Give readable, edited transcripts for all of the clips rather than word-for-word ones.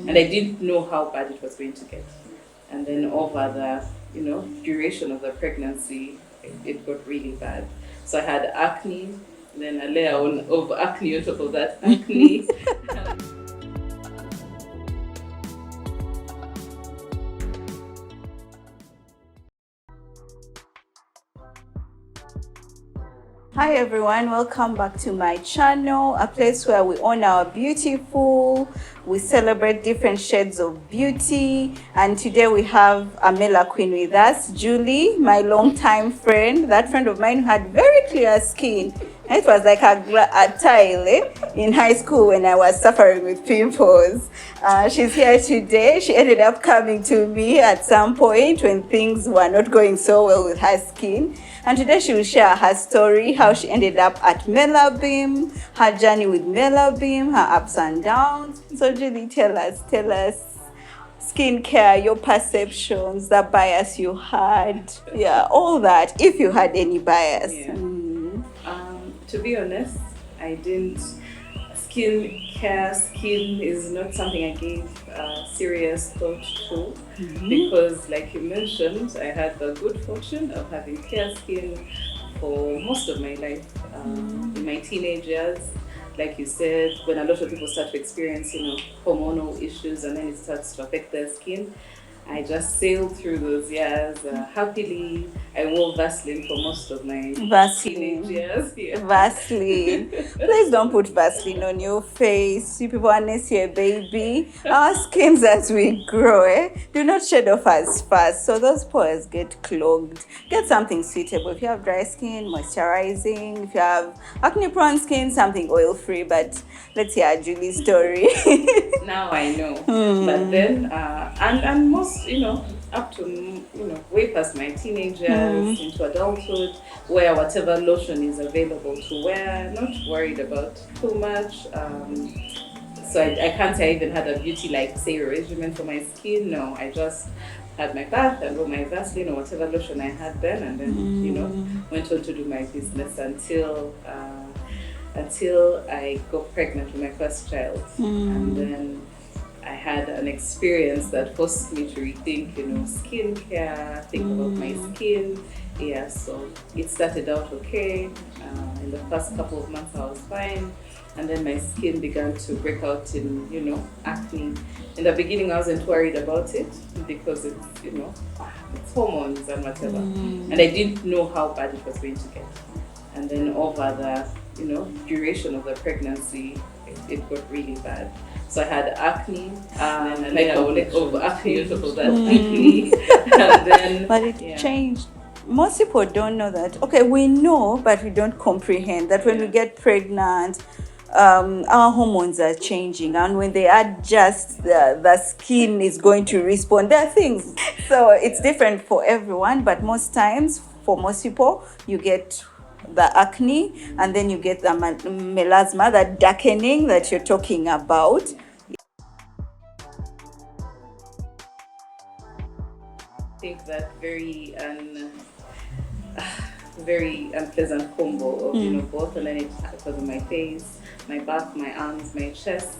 and I didn't know how bad it was going to get. And then over the duration of the pregnancy, it got really bad. So I had acne, then a layer of acne on top of that acne. Hi everyone, welcome back to my channel, a place where we honor our beautiful, we celebrate different shades of beauty, and today we have a MellaQueen with us, Julie, my longtime friend, that friend of mine who had very clear skin. It was like a tile in high school when I was suffering with pimples. She's here today. She ended up coming to me at some point when things were not going so well with her skin. And today she will share her story, how she ended up at Mellabeam, her journey with Mellabeam, her ups and downs. So Julie, tell us, skincare, your perceptions, the bias you had, all that, if you had any bias. Yeah. To be honest, I didn't. Skin is not something I gave serious thought to, because like you mentioned, I had the good fortune of having clear skin for most of my life. In my teenage years, like you said, when a lot of people start to experience hormonal issues and then it starts to affect their skin, I just sailed through those years happily. I wore Vaseline for most of my teenage years. Yeah. Vaseline. Please don't put Vaseline on your face. You people, unless you're a baby, our skins as we grow, do not shed off as fast. So those pores get clogged. Get something suitable. If you have dry skin, moisturizing. If you have acne-prone skin, something oil-free. But let's hear Julie's story. Now I know. But then, and most, up to, way past my teenage years, into adulthood, where whatever lotion is available to wear, not worried about too much. So I can't say I even had a beauty, like, say, regimen for my skin. No, I just had my bath and wore my Vaseline or whatever lotion I had then, and then, went on to do my business until I got pregnant with my first child. And then I had an experience that forced me to rethink, skincare, think about my skin. Yeah, so it started out okay. In the first couple of months I was fine. And then my skin began to break out in, acne. In the beginning I wasn't worried about it because it's, it's hormones and whatever. And I didn't know how bad it was going to get. And then over the, duration of the pregnancy, it got really bad. So I had acne, and like over acne on top of that acne. And then, but it changed. Most people don't know that. Okay, we know, but we don't comprehend that when we get pregnant, our hormones are changing, and when they adjust, the skin is going to respond. There are things. So it's different for everyone, but most times, for most people, you get the acne, and then you get the melasma, that darkening that you're talking about. I think that very unpleasant combo of both, and then it was on my face, my back, my arms, my chest.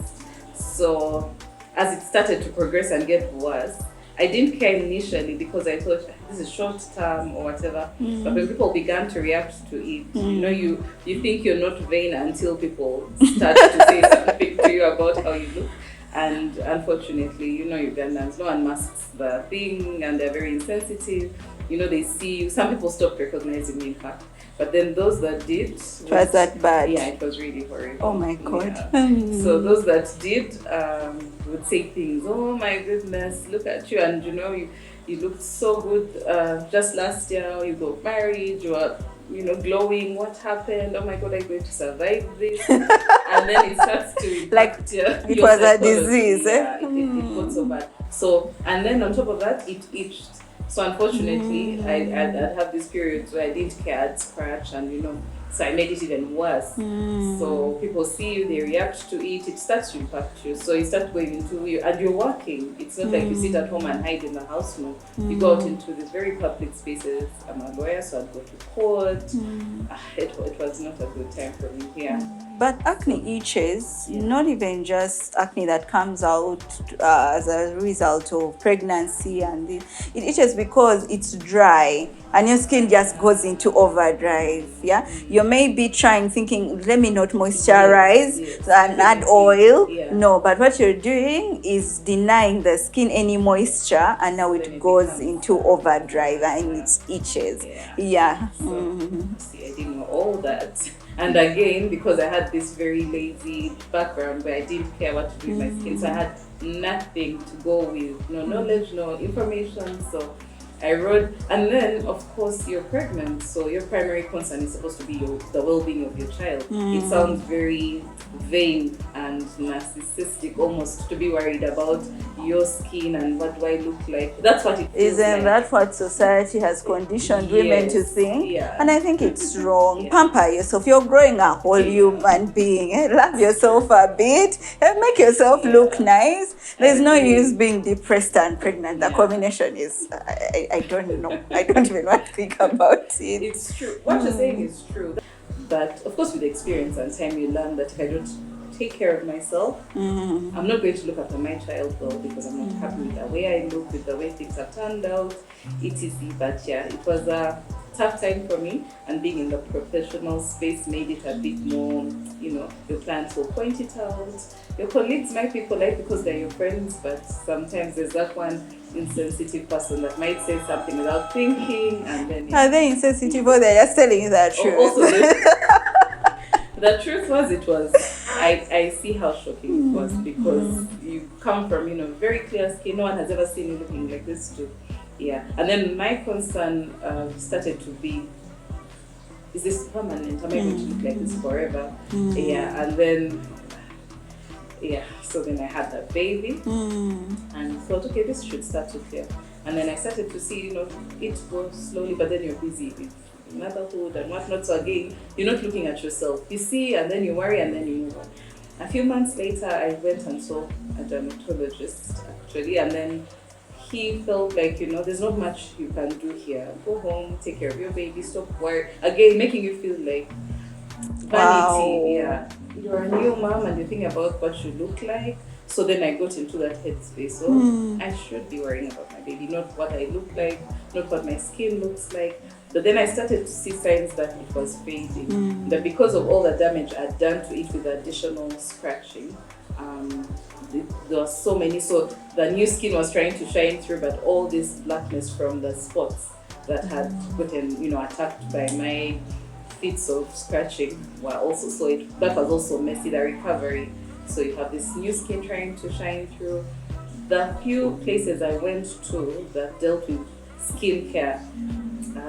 So as it started to progress and get worse, I didn't care initially because I thought this is short term or whatever. But when people began to react to it, you think you're not vain until people start to say something to you about how you look. And unfortunately, Ugandans, no one masks the thing, and they're very insensitive. They see you. Some people stopped recognizing me, in fact. But then those that did... It was that bad? Yeah, it was really horrible. Oh my God. Yeah. So those that did would say things, oh my goodness, look at you. And you looked so good just last year. You got married, you are glowing. What happened? Oh my God, I'm going to survive this. And then it starts to like it was a disease. Yeah, it got so bad. So, and then on top of that, it itched. So unfortunately, I'd have these periods where I didn't care, I'd scratch, and so I made it even worse. So people see you, they react to it, it starts to impact you. So you start going into you, and you're working. It's not like you sit at home and hide in the house. No, you go out into these very public spaces. I'm a lawyer, so I'd go to court. It was not a good time for me here. But acne itches, not even just acne that comes out as a result of pregnancy, and it itches because it's dry and your skin just goes into overdrive. Yeah, you may be trying, thinking, let me not moisturize and add oil. No, but what you're doing is denying the skin any moisture, and now it goes into overdrive and it itches. Yeah. See, I didn't know all that. And again, because I had this very lazy background where I didn't care what to do with my skin, so I had nothing to go with, no knowledge, no information. So I wrote, and then of course you're pregnant, so your primary concern is supposed to be the well-being of your child. It sounds very vain and narcissistic almost to be worried about your skin and what do I look like. That's what it feels Isn't like. that what society has conditioned women to think? And I think it's wrong. Pamper yourself. You're growing a whole human being. Love yourself a bit. Make yourself look nice. There's no use being depressed and pregnant. The combination is, I don't know. I don't even want to think about it. It's true. What you're saying is true. But of course, with experience and time, you learn that if I don't take care of myself, I'm not going to look after my child well, because I'm not happy with the way I look, with the way things have turned out, etc. But yeah, it was a tough time for me, and being in the professional space made it a bit more, your clients will point it out. Your colleagues might be polite because they're your friends, but sometimes there's that one insensitive person that might say something without thinking, and then... Are they insensitive, or they're just telling you the truth? Also, the truth was, I see how shocking it was, because you come from, very clear skin. No one has ever seen you looking like this too. Yeah. And then my concern started to be, is this permanent? Am I going to look like this forever? Yeah. And then, so then I had that baby and thought, okay, this should start to clear. And then I started to see, it goes slowly, but then you're busy with motherhood and whatnot. So again, you're not looking at yourself. You see, and then you worry, and then you move on. A few months later, I went and saw a dermatologist, actually, and then he felt like, there's not much you can do here. Go home, take care of your baby, stop worrying. Again, making you feel like vanity. Wow. Yeah. You're a new mom and you think about what you look like. So then I got into that headspace. So I should be worrying about my baby, not what I look like, not what my skin looks like. But then I started to see signs that it was fading. That because of all the damage I'd done to it with additional scratching, there were so many. So the new skin was trying to shine through, but all this blackness from the spots that had gotten, attacked by my fits of scratching were also, that was also messy, the recovery. So you have this new skin trying to shine through. The few places I went to that dealt with skincare,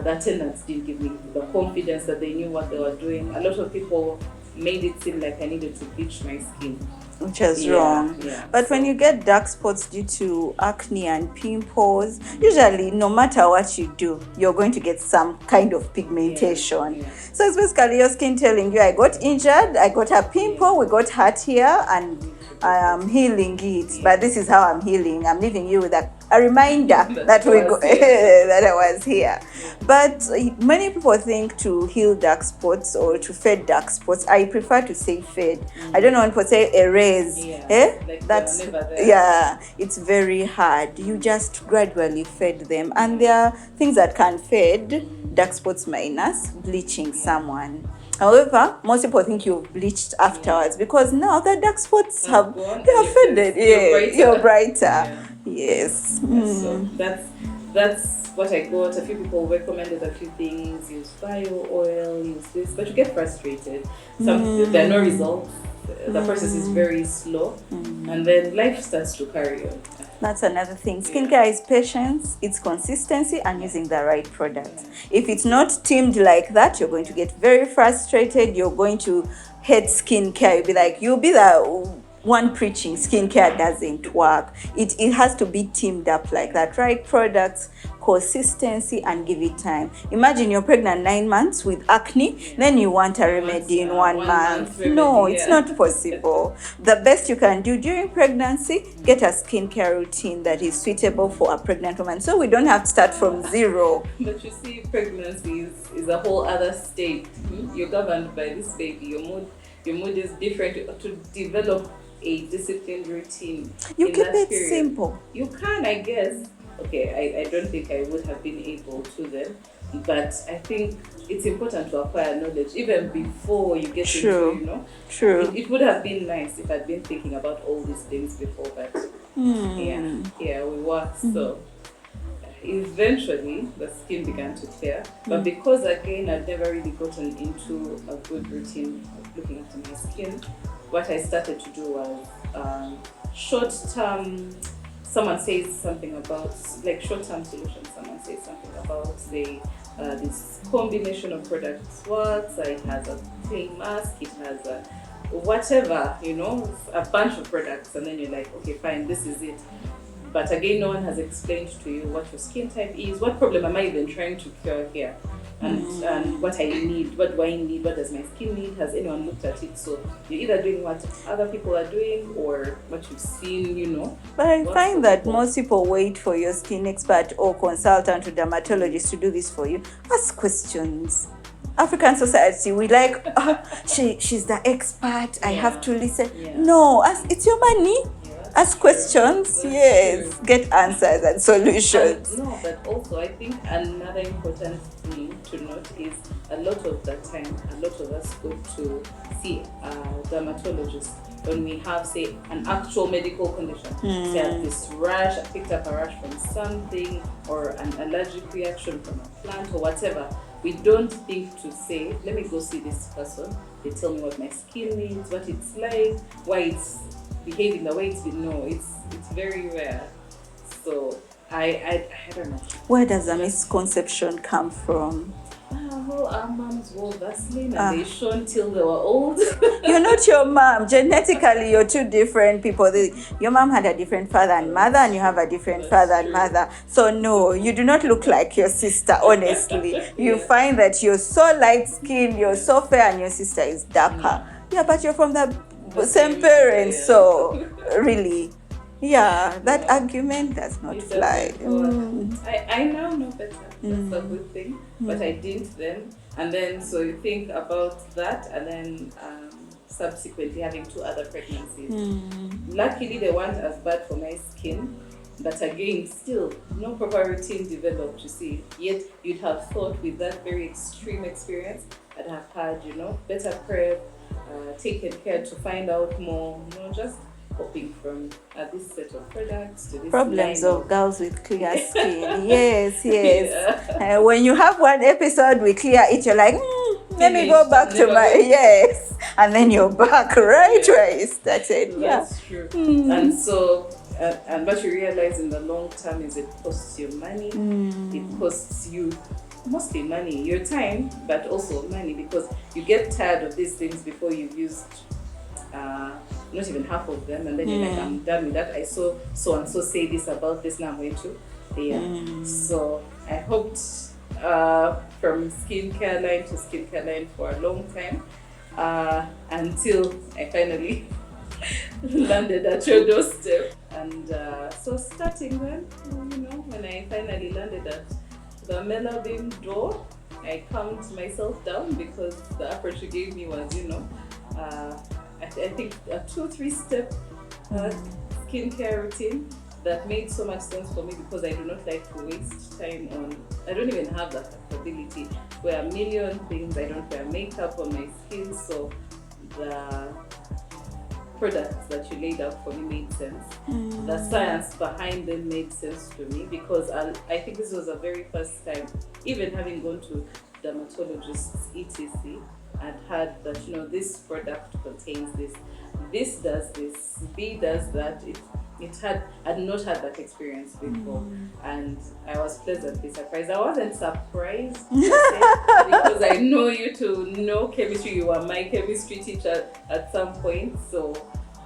the attendants didn't give me the confidence that they knew what they were doing. A lot of people made it seem like I needed to bleach my skin, which is wrong. Yeah. But when you get dark spots due to acne and pimples, usually no matter what you do, you're going to get some kind of pigmentation. So it's basically your skin telling you, I got injured, I got a pimple, we got hurt here, and I am healing it. But this is how I'm healing. I'm leaving you with a reminder that I was here. But many people think to heal dark spots or to fade dark spots. I prefer to say fade. I don't know when people say erase. That's it's very hard. You just gradually fade them, and there are things that can fade. Dark spots minus bleaching someone. However, most people think you've bleached afterwards, because now the dark spots have faded. You're brighter. Yes. So that's what I got. A few people recommended a few things. Use bio oil, use this, but you get frustrated. There are no results. The process is very slow, and then life starts to carry on. That's another thing. Skincare is patience, it's consistency, and using the right product. If it's not teamed like that, you're going to get very frustrated. You're going to hate skincare. You'll be the one preaching skincare doesn't work. It has to be teamed up like that. Right products, consistency, and give it time. Imagine you're pregnant 9 months with acne, then you want a remedy in 1 month. No, it's not possible. The best you can do during pregnancy, get a skincare routine that is suitable for a pregnant woman, so we don't have to start from zero. But you see, pregnancy is a whole other state. You're governed by this baby. Your mood your mood is different, to develop a disciplined routine. You in keep that it period. simple. You can, I guess. Okay, I don't think I would have been able to then, but I think it's important to acquire knowledge even before you get True. into, True. It would have been nice if I'd been thinking about all these things before, but yeah, here we were. So eventually the skin began to clear, but because again I'd never really gotten into a good routine of looking after my skin, what I started to do was short-term. Someone says something about, like, short-term solutions. Someone says something about, say, this combination of products works. It has a clay mask. It has a whatever, a bunch of products, and then you're like, okay, fine, this is it. But again, no one has explained to you what your skin type is, what problem am I even trying to cure here, and what I need, what do I need, what does my skin need, has anyone looked at it? So you're either doing what other people are doing or what you've seen, But I find that most people wait for your skin expert or consultant or dermatologist to do this for you. Ask questions. African society, we like, she's the expert, I have to listen. Yeah. No, it's your money. Ask questions, That's yes, true. get answers and solutions. No, but also I think another important thing to note is a lot of the time, a lot of us go to see a dermatologist when we have, say, an actual medical condition. Say, I have this rash, I picked up a rash from something, or an allergic reaction from a plant or whatever. We don't think to say, let me go see this person. They tell me what my skin needs, what it's like, why it's behaving the way it's been. No, it's very rare. So I don't know. Where does the misconception come from? Our moms wore Vaseline and they shone till they were old. You're not your mom. Genetically, you're two different people. Your mom had a different father and mother, and you have a different father and mother. So no, you do not look like your sister, honestly. You find that you're so light-skinned, you're so fair, and your sister is darker. Yeah, but you're from the same parents, so really. Yeah, that argument does not fly. I now know better. That's a good thing. But I didn't then. And then, so you think about that, and then subsequently having 2 other pregnancies. Luckily, they weren't as bad for my skin. But again, still, no proper routine developed, you see. Yet, you'd have thought with that very extreme experience, I'd have had, better prep, taken care to find out more, just hopping from this set of products to this problems line of girls with clear skin. Yes. When you have one episode with clear it, you're like, let me go back to my and then you're back right where you started. That's true. And so and what you realize in the long term is it costs you money. It costs you mostly money, your time, but also money, because you get tired of these things before you've used not even half of them, and then you're like, I'm done with that. I saw so and so say this about this, now I'm going to So I hoped from skincare line to skincare line for a long time, until I finally landed at your doorstep. And so starting then, when I finally landed at the Mellabeam door, I calmed myself down, because the approach you gave me was, I think a 2-3 step skincare routine that made so much sense for me, because I do not like to waste time on, I don't even have that capability. Wear a million things, I don't wear makeup on my skin, so the products that you laid out for me made sense. The science behind them made sense to me, because I think this was the very first time, even having gone to dermatologists, etc., I'd heard that, this product contains this does this, B does that. I'd not had that experience before, and I was pleasantly surprised. I wasn't surprised because I know you to know chemistry. You were my chemistry teacher at some point, so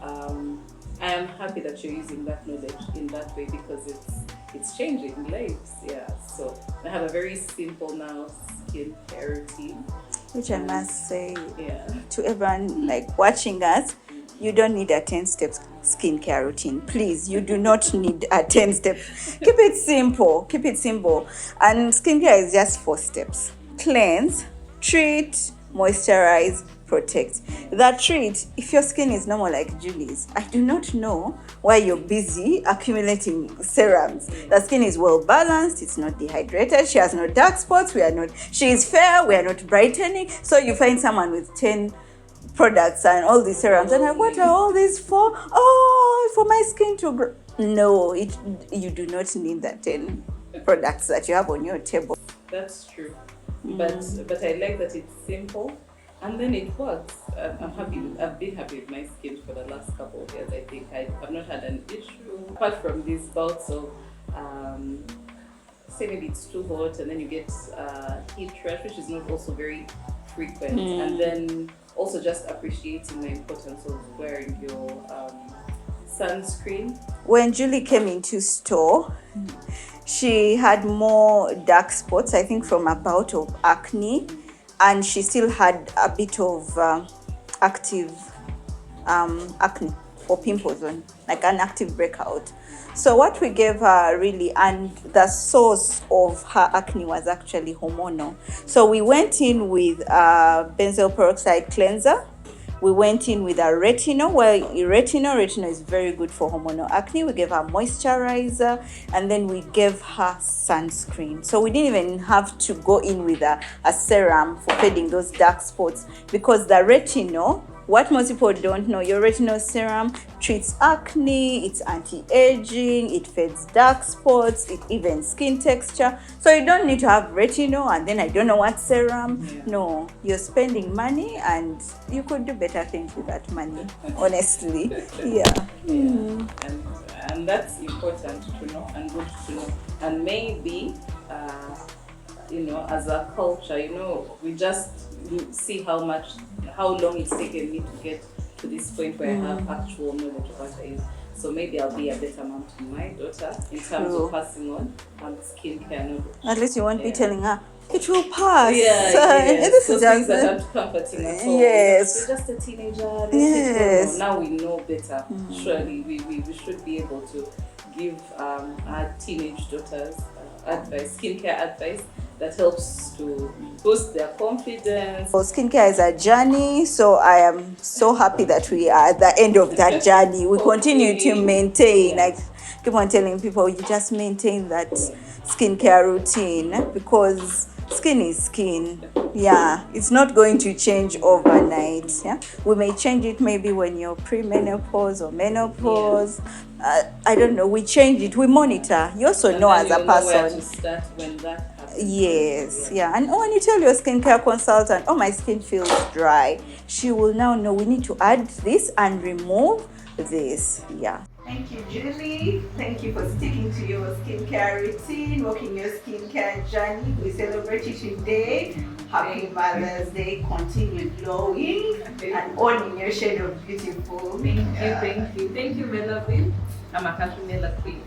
I am happy that you're using that knowledge in that way, because it's changing lives. So I have a very simple now skincare routine, which I must say to everyone watching us, you don't need a 10-step skincare routine. Please, you do not need a 10-step. Keep it simple. And skincare is just 4 steps. Cleanse, treat, moisturize, protect. That treat, if your skin is normal like Julie's, I do not know why you're busy accumulating serums. The skin is well balanced, it's not dehydrated, she has no dark spots, she is fair, we are not brightening. So you find someone with 10 products and all these serums and what are all these for? Oh, for my skin to grow. No, you do not need that 10 products that you have on your table. That's true. But I like that it's simple and then it works. I've been happy with my skin for the last couple of years. I think I've not had an issue apart from these bouts of say maybe it's too hot and then you get heat rash, which is not also very frequent. And then also just appreciating the importance of wearing your sunscreen. When Julie came into store, she had more dark spots, I think from a bout of acne, and she still had a bit of active acne or pimples on, like an active breakout. So what we gave her really, and the source of her acne was actually hormonal. So we went in with a benzoyl peroxide cleanser. We went in with a retinol. Well, retinol is very good for hormonal acne. We gave her moisturizer and then we gave her sunscreen. So we didn't even have to go in with a serum for fading those dark spots, because the retinol, what most people don't know, your retinol serum treats acne, it's anti-aging, it fades dark spots, it evens skin texture. So you don't need to have retinol and then I don't know what serum. Yeah. No, you're spending money and you could do better things with that money, honestly. Yeah. And that's important to know and good to know. And maybe, as a culture, we just see how long it's taken me to get to this point where I have actual knowledge of what I use. So maybe I'll be a better mom to my daughter in terms of passing on skincare knowledge. At least you won't be telling her, it will pass. This is things just that aren't comforting at all. Yes. You're just a teenager. Yes. Now we know better. Surely we should be able to give our teenage daughters skincare advice that helps to boost their confidence. So skincare is a journey, so I am so happy that we are at the end of that journey. We continue to maintain, like keep on telling people, you just maintain that skincare routine, because skin is skin. Yeah, it's not going to change overnight. Yeah, we may change it maybe when you're pre-menopause or menopause. I don't know. We change it. We monitor. You also know as a person. Where to start when that happens. Yes, yeah. And when you tell your skincare consultant, oh, my skin feels dry, she will now know we need to add this and remove this. Yeah. Thank you, Julie. Thank you for sticking to your skincare routine, walking your skincare journey. We celebrate you today. Happy Mother's Day. Continue glowing and owning your shade of beautiful. Thank you, Mellabeam. I'm a country MellaQueen.